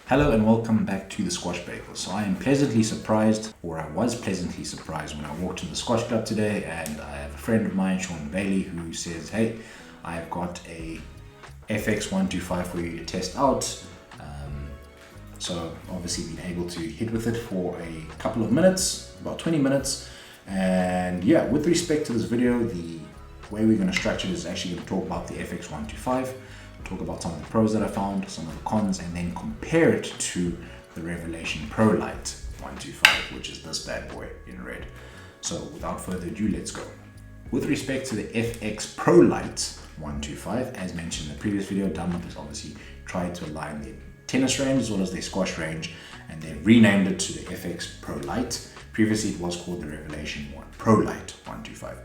Hello and welcome back to the Squash Bagel. So I am pleasantly surprised, or I was pleasantly surprised when I walked in the Squash Club today, and I have a friend of mine, Sean Bailey, who says, hey, I've got a FX125 for you to test out. So obviously been able to hit with it for a couple of minutes, about 20 minutes. And yeah, with respect to this video, the way we're going to structure it is actually going to talk about the FX125, talk about some of the pros that I found, some of the cons, and then compare it to the Revelation Pro Lite 125, which is this bad boy in red. So without further ado, let's go. With respect to the FX Pro Lite 125, as mentioned in the previous video, Dunlop has obviously tried to align their tennis range as well as their squash range, and they renamed it to the FX Pro Lite. Previously it was called the Revelation Pro Lite 125.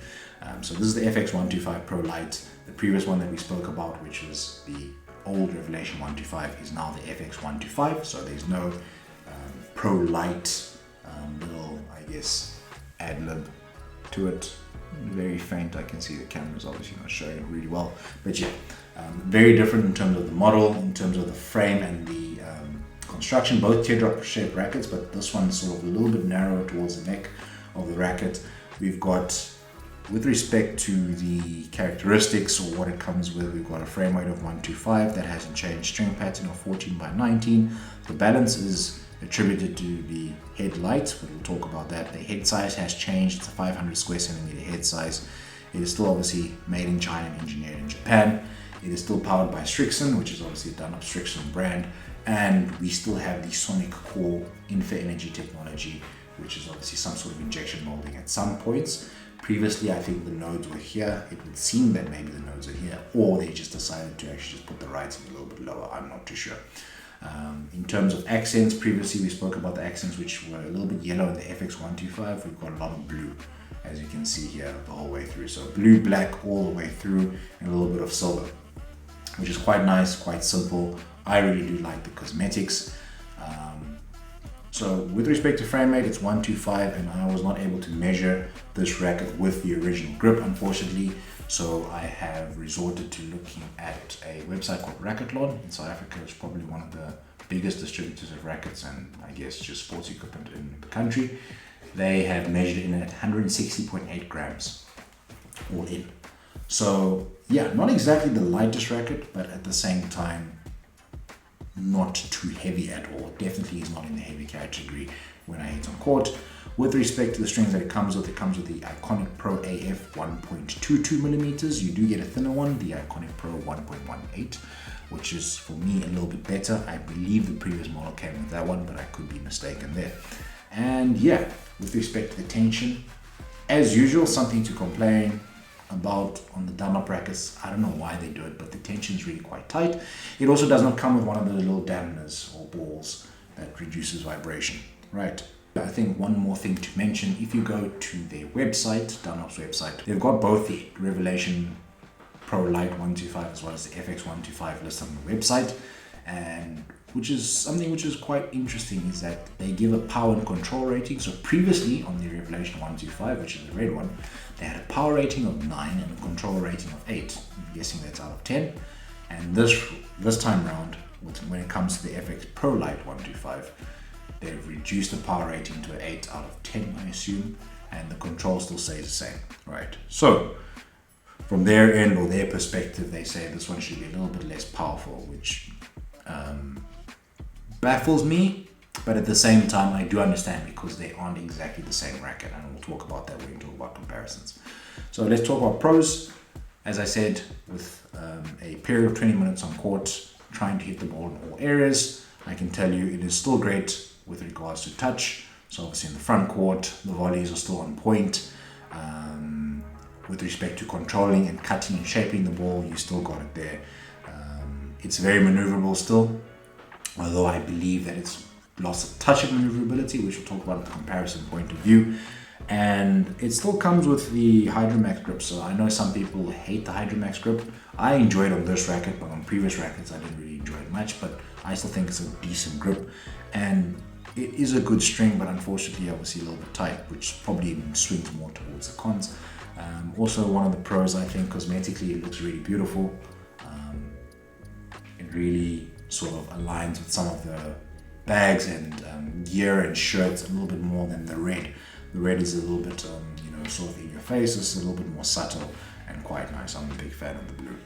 So this is the FX125 Pro Lite. The previous one that we spoke about, which was the old Revelation 125, is now the FX125. So there's no Pro Lite little, I guess, ad lib to it. Very faint. I can see the camera's obviously not showing it really well, but yeah, very different in terms of the model, in terms of the frame and the construction. Both teardrop shaped rackets, but this one's sort of a little bit narrower towards the neck of the racket. We've got, with respect to the characteristics or what it comes with, we've got a frame weight of 125 that hasn't changed, string pattern of 14/19. The balance is attributed to the head light, but we'll talk about that. The head size has changed. It's a 500 square centimeter head size. It is still obviously made in China and engineered in Japan. It is still powered by Strixon, which is obviously a Dunlop Strixon brand, and we still have the Sonic Core Infi-Energy technology, which is obviously some sort of injection molding at some points. Previously, I think the nodes were here. It would seem that maybe the nodes are here, or they just decided to actually just put the writing a little bit lower. I'm not too sure. In terms of accents, previously we spoke about the accents which were a little bit yellow in the FX125. We've got a lot of blue, as you can see here, the whole way through. So blue, black all the way through, and a little bit of silver, which is quite nice, quite simple. I really do like the cosmetics. So with respect to frame rate, it's 125, and I was not able to measure this racket with the original grip, unfortunately. So I have resorted to looking at a website called Racketlon in South Africa. It's probably one of the biggest distributors of rackets and I guess just sports equipment in the country. They have measured it in at 160.8 grams all in. So yeah, not exactly the lightest racket, but at the same time, not too heavy at all. Definitely is not in the heavy category when I hit on court. With respect to the strings that it comes with the Iconic Pro AF 1.22 millimeters. You do get a thinner one, the Iconic Pro 1.18, which is for me a little bit better. I believe the previous model came with that one, but I could be mistaken there. And yeah, with respect to the tension, as usual, something to complain about on the Dunlop rackets. I don't know why they do it, but the tension is really quite tight. It also does not come with one of the little dampeners or balls that reduces vibration, right? I think one more thing to mention, if you go to their website, Dunlop's website, they've got both the Revelation Pro Lite 125 as well as the FX125 listed on the website, and which is something which is quite interesting, is that they give a power and control rating. So previously on the Revelation 125, which is the red one, they had a power rating of 9 and a control rating of 8. I'm guessing that's out of 10. And this time around, when it comes to the FX Pro Lite 125, they've reduced the power rating to an 8 out of 10, I assume, and the control still stays the same, right? So from their end or their perspective, they say this one should be a little bit less powerful, which baffles me, but at the same time I do understand, because they aren't exactly the same racket, and we'll talk about that when we talk about comparisons. So let's talk about pros. As I said, with a period of 20 minutes on court, trying to hit the ball in all areas, I can tell you it is still great with regards to touch. So obviously in the front court, the volleys are still on point. With respect to controlling and cutting and shaping the ball, you still got it there. It's very maneuverable still, although I believe that it's lost a touch of maneuverability, which we'll talk about in the comparison point of view. And it still comes with the Hydromax grip. So I know some people hate the Hydromax grip. I enjoy it on this racket, but on previous rackets I didn't really enjoy it much, but I still think it's a decent grip. And it is a good string, but unfortunately obviously a little bit tight, which probably even swings more towards the cons. Also one of the pros, I think cosmetically it looks really beautiful. It really sort of aligns with some of the bags and gear and shirts a little bit more than the red. The red is a little bit, sort of in your face. It's a little bit more subtle and quite nice. I'm a big fan of the blue.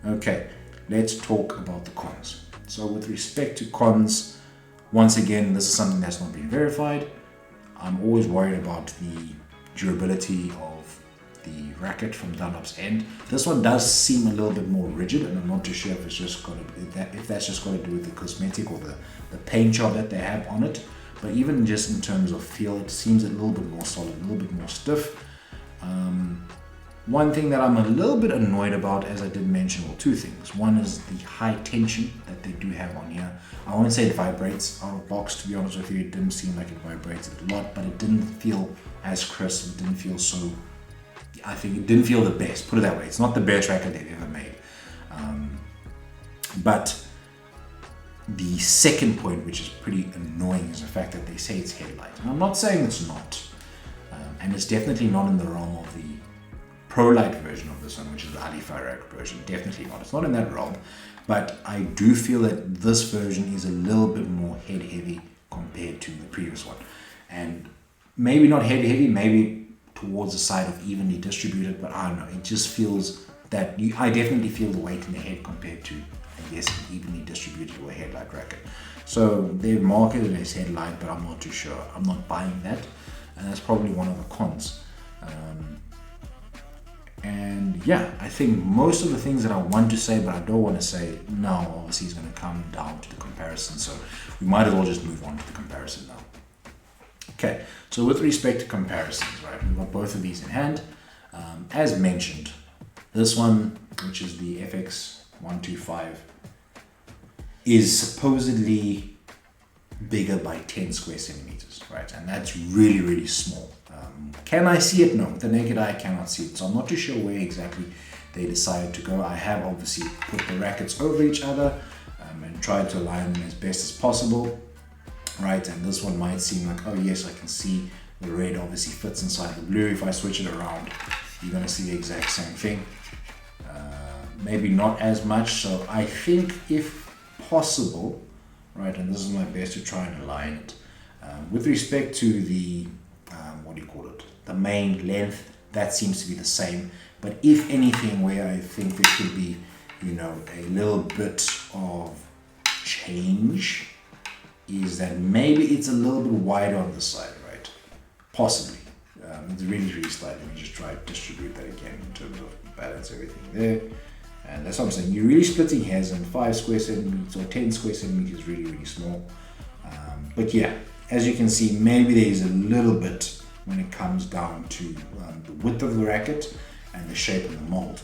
Okay, let's talk about the cons. So with respect to cons, once again, this is something that's not been verified. I'm always worried about the durability of the racket from Dunlop's end. This one does seem a little bit more rigid, and I'm not too sure if it's just got to, if that's just got to do with the cosmetic or the paint job that they have on it. But even just in terms of feel, it seems a little bit more solid, a little bit more stiff. One thing that I'm a little bit annoyed about, as I did mention, well, two things. One is the high tension that they do have on here. I won't say it vibrates out of box, to be honest with you. It didn't seem like it vibrated a lot, but it didn't feel as crisp. It didn't feel so, I think it didn't feel the best, put it that way. It's not the best racket they've ever made. But the second point, which is pretty annoying, is the fact that they say it's headlight. And I'm not saying it's not. And it's definitely not in the realm of the Pro Lite version of this one, which is the Ali-Fi rack version. Definitely not. It's not in that realm. But I do feel that this version is a little bit more head heavy compared to the previous one. And maybe not head heavy, maybe towards the side of evenly distributed, but I don't know. It just feels that I definitely feel the weight in the head compared to, I guess, an evenly distributed or headlight racket. So they've marketed it as headlight, but I'm not too sure. I'm not buying that. And that's probably one of the cons. And yeah, I think most of the things that I want to say, but I don't want to say now, obviously is going to come down to the comparison. So we might as well just move on to the comparison now. Okay, so with respect to comparisons, right, we've got both of these in hand. As mentioned, this one, which is the FX125, is supposedly bigger by 10 square centimeters, right? And that's really, really small. Can I see it? No, with the naked eye I cannot see it. So I'm not too sure where exactly they decided to go. I have obviously put the rackets over each other and tried to align them as best as possible, right? And this one might seem like, oh yes, I can see the red obviously fits inside the blue. If I switch it around, you're going to see the exact same thing. Maybe not as much. So I think if possible, right, and this is my best to try and align it. With respect to the, the main length, that seems to be the same. But if anything, where I think there could be, a little bit of change, is that maybe it's a little bit wider on the side, right? Possibly. It's really, really slight. Let me just try to distribute that again in terms of balance everything there. And that's what I'm saying. You're really splitting hairs, and 5 square centimeters or 10 square centimeters is really, really small. But yeah, as you can see, maybe there's a little bit when it comes down to the width of the racket and the shape of the mold.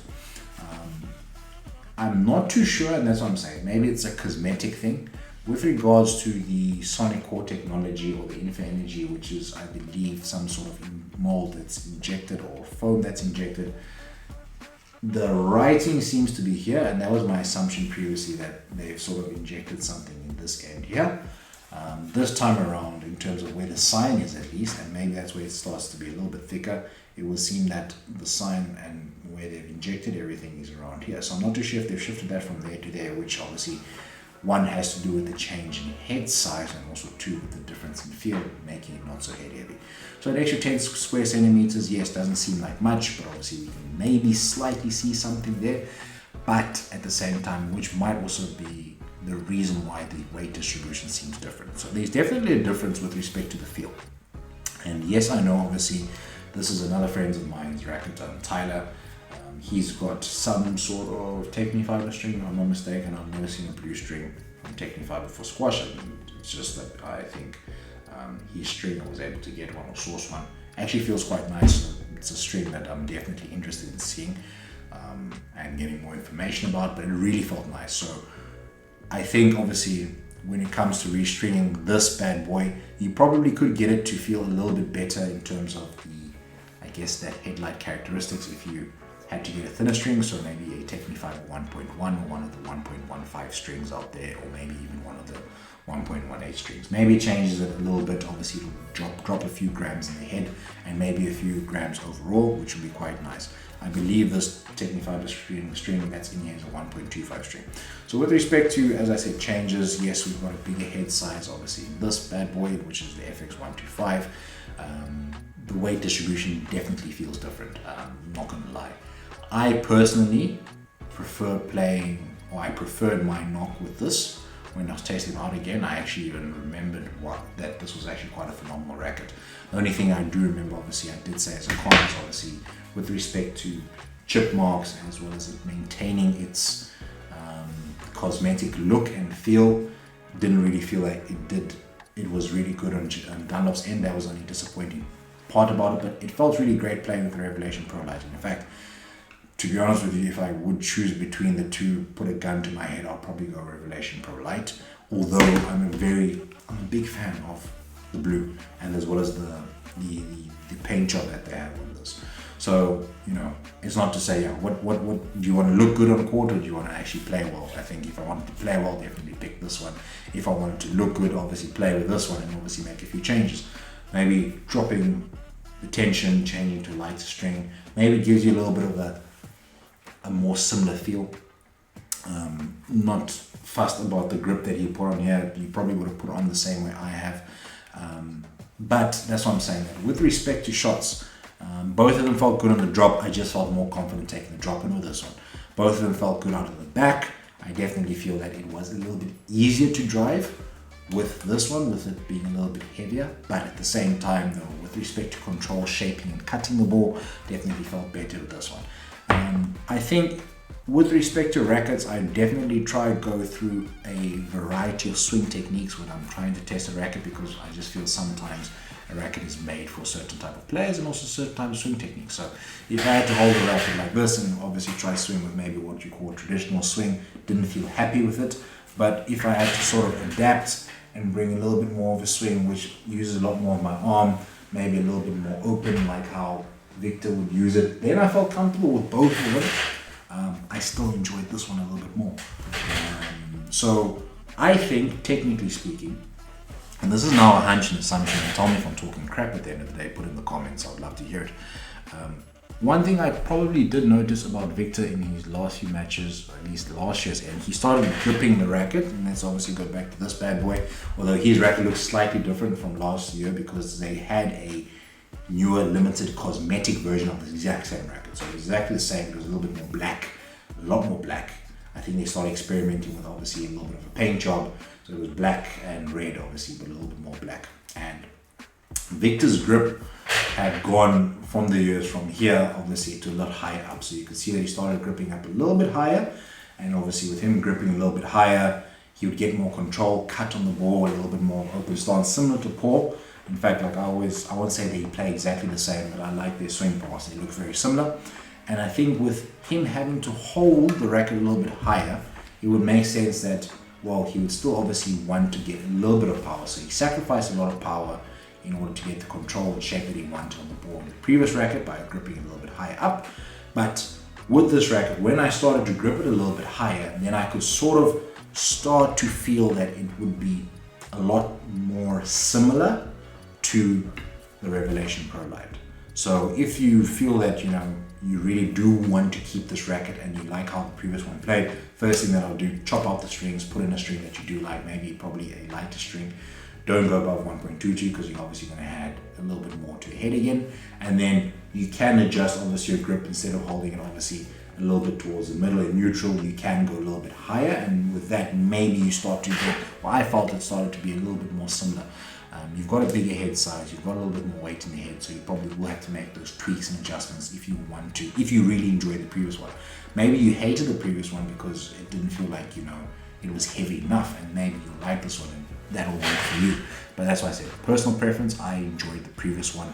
I'm not too sure, and that's what I'm saying. Maybe it's a cosmetic thing. With regards to the sonic core technology or the Energy, which is, I believe, some sort of mold that's injected or foam that's injected, the writing seems to be here, and that was my assumption previously, that they've sort of injected something in this end here. This time around, in terms of where the sign is at least, and maybe that's where it starts to be a little bit thicker, it will seem that the sign and where they've injected everything is around here. So I'm not too sure if they've shifted that from there to there, which obviously one has to do with the change in head size, and also two with the difference in feel, making it not so head heavy. So an extra 10 square centimeters, yes, doesn't seem like much, but obviously we can maybe slightly see something there. But at the same time, which might also be the reason why the weight distribution seems different. So there's definitely a difference with respect to the feel. And yes, I know obviously this is another friend of mine's racket, Tyler. He's got some sort of Technifiber string, if I'm not mistaken. I've never seen a blue string from Technifiber for squash. It's just that I think his string, I was able to get one or source one. Actually feels quite nice. So it's a string that I'm definitely interested in seeing and getting more information about, but it really felt nice. So I think obviously when it comes to restringing this bad boy, you probably could get it to feel a little bit better in terms of the, I guess, that headlight characteristics if you had to get a thinner string, so maybe a Technifiber 1.1 or one of the 1.15 strings out there, or maybe even one 1.18 strings. Maybe it changes it a little bit. Obviously it'll drop a few grams in the head and maybe a few grams overall, which will be quite nice. I believe this Technifiber string that's in here is a 1.25 string. So with respect to, as I said, changes, yes, we've got a bigger head size obviously in this bad boy, which is the FX125. The weight distribution definitely feels different, not gonna lie. I personally preferred my knock with this. When I was testing it out again, I actually even remembered that this was actually quite a phenomenal racket. The only thing I do remember, obviously, I did say as a comment, obviously, with respect to chip marks as well as it maintaining its cosmetic look and feel, didn't really feel like it was really good on Dunlop's end. That was the only disappointing part about it, but it felt really great playing with the Revelation Pro Lite. And in fact, to be honest with you, if I would choose between the two, put a gun to my head, I'll probably go Revelation Pro Lite. Although I'm a big fan of the blue, and as well as the paint job that they have on this. So, you know, it's not to say, what do you want to look good on court, or do you want to actually play well? I think if I wanted to play well, definitely pick this one. If I wanted to look good, obviously play with this one and obviously make a few changes. Maybe dropping the tension, changing to a lighter string, maybe gives you a little bit of a more similar feel. Not fussed about the grip that he put on here. You probably would have put on the same way I have. But that's what I'm saying. With respect to shots, both of them felt good on the drop. I just felt more confident taking the drop in with this one. Both of them felt good out of the back. I definitely feel that it was a little bit easier to drive with this one, with it being a little bit heavier. But at the same time though, with respect to control, shaping and cutting the ball, definitely felt better with this one. I think with respect to rackets, I definitely try to go through a variety of swing techniques when I'm trying to test a racket, because I just feel sometimes a racket is made for a certain type of players and also certain type of swing techniques. So if I had to hold a racket like this and obviously try swing with maybe what you call traditional swing, didn't feel happy with it. But if I had to sort of adapt and bring a little bit more of a swing which uses a lot more of my arm, maybe a little bit more open like how Victor would use it, then I felt comfortable with both of them. I still enjoyed this one a little bit more. So I think, technically speaking, and this is now a hunch and assumption, and tell me if I'm talking crap at the end of the day, put in the comments, I would love to hear it. One thing I probably did notice about Victor in his last few matches, or at least last year's end, he started gripping the racket, and let's obviously go back to this bad boy, although his racket looks slightly different from last year because they had a newer limited cosmetic version of the exact same racket. So exactly the same, it was a little bit more black, a lot more black. I think they started experimenting with obviously a little bit of a paint job. So it was black and red obviously, but a little bit more black. And Victor's grip had gone from the years from here obviously to a lot higher up. So you could see that he started gripping up a little bit higher, and obviously with him gripping a little bit higher, he would get more control, cut on the ball, a little bit more open stance, similar to Paul. In fact, like I won't say they play exactly the same, but I like their swing pass. They look very similar. And I think with him having to hold the racket a little bit higher, it would make sense that, well, he would still obviously want to get a little bit of power. So he sacrificed a lot of power in order to get the control and shape that he wanted on the ball in the previous racket by gripping it a little bit higher up. But with this racket, when I started to grip it a little bit higher, then I could sort of start to feel that it would be a lot more similar to the Revelation Pro Lite. So if you feel that, you know, you really do want to keep this racket and you like how the previous one played, first thing that I'll do, chop out the strings, put in a string that you do like, maybe probably a lighter string. Don't go above 1.22 because you're obviously going to add a little bit more to your head again. And then you can adjust obviously your grip. Instead of holding it obviously a little bit towards the middle and neutral, you can go a little bit higher, and with that maybe you start to get, well, I felt it started to be a little bit more similar. You've got a bigger head size, you've got a little bit more weight in the head, so you probably will have to make those tweaks and adjustments if you want to, if you really enjoy the previous one. Maybe you hated the previous one because it didn't feel like, you know, it was heavy enough, and maybe you like this one and that'll work for you. But that's why I said personal preference. I enjoyed the previous one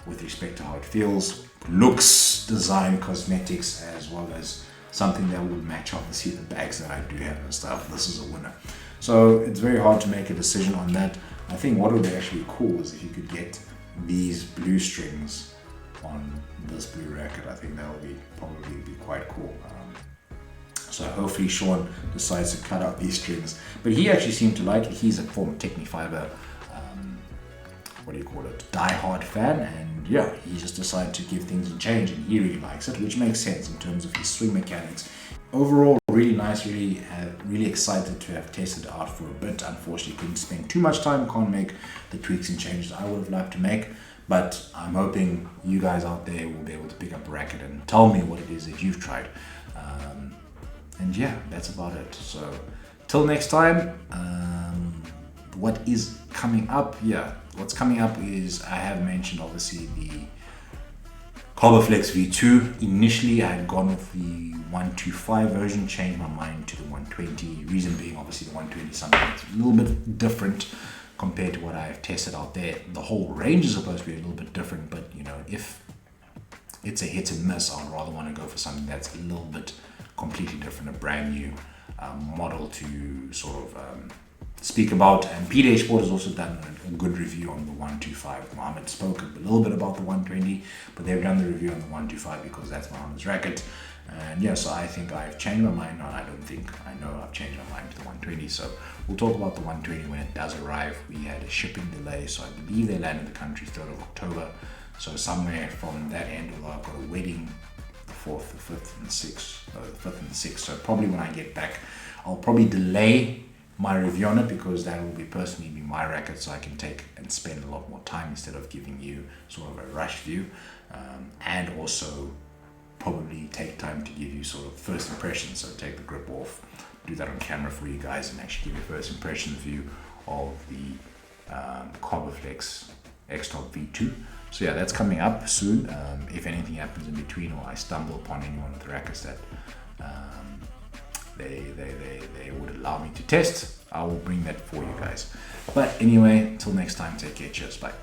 with respect to how it feels, looks, design, cosmetics, as well as something that would match obviously the bags that I do have and stuff. This is a winner. So it's very hard to make a decision on that. I think what would be actually cool is if you could get these blue strings on this blue racket. I think that would be probably be quite cool. So hopefully Sean decides to cut out these strings. But he actually seemed to like it. He's a former Technifiber, die-hard fan, and yeah, he just decided to give things a change, and he really likes it, which makes sense in terms of his swing mechanics. Overall, really nice, really excited to have tested it out for a bit. Unfortunately, couldn't spend too much time, can't make the tweaks and changes I would have liked to make, but I'm hoping you guys out there will be able to pick up a racket and tell me what it is that you've tried. And yeah, that's about it. So till next time, what is coming up? Yeah, what's coming up is, I have mentioned obviously the Carboflex V2. Initially I had gone with the 125 version, changed my mind to the 120. Reason being, obviously the 120 is something that's a little bit different compared to what I've tested out there. The whole range is supposed to be a little bit different, but you know, if it's a hit and miss, I'd rather want to go for something that's a little bit completely different, a brand new model to sort of speak about. And PDA Sport has also done a good review on the 125. Mohammed spoke a little bit about the 120, but they've done the review on the 125 because that's Mohammed's racket. And yeah, so I think I've changed my mind. No, I don't think, I know I've changed my mind to the 120. So we'll talk about the 120 when it does arrive. We had a shipping delay, so I believe they landed in the country 3rd of October. So somewhere from that end, although I've got a wedding the 4th, the 5th and the 6th, the 5th and the 6th. So probably when I get back, I'll probably delay my review on it, because that will be personally be my racket, so I can take and spend a lot more time instead of giving you sort of a rush view, and also probably take time to give you sort of first impressions. So take the grip off, do that on camera for you guys, and actually give you a first impressions view of the Carboflex X-Top V2. So yeah, that's coming up soon. If anything happens in between, or I stumble upon anyone with rackets that they would allow me to test, I will bring that for you guys. But anyway, till next time, take care, cheers, bye.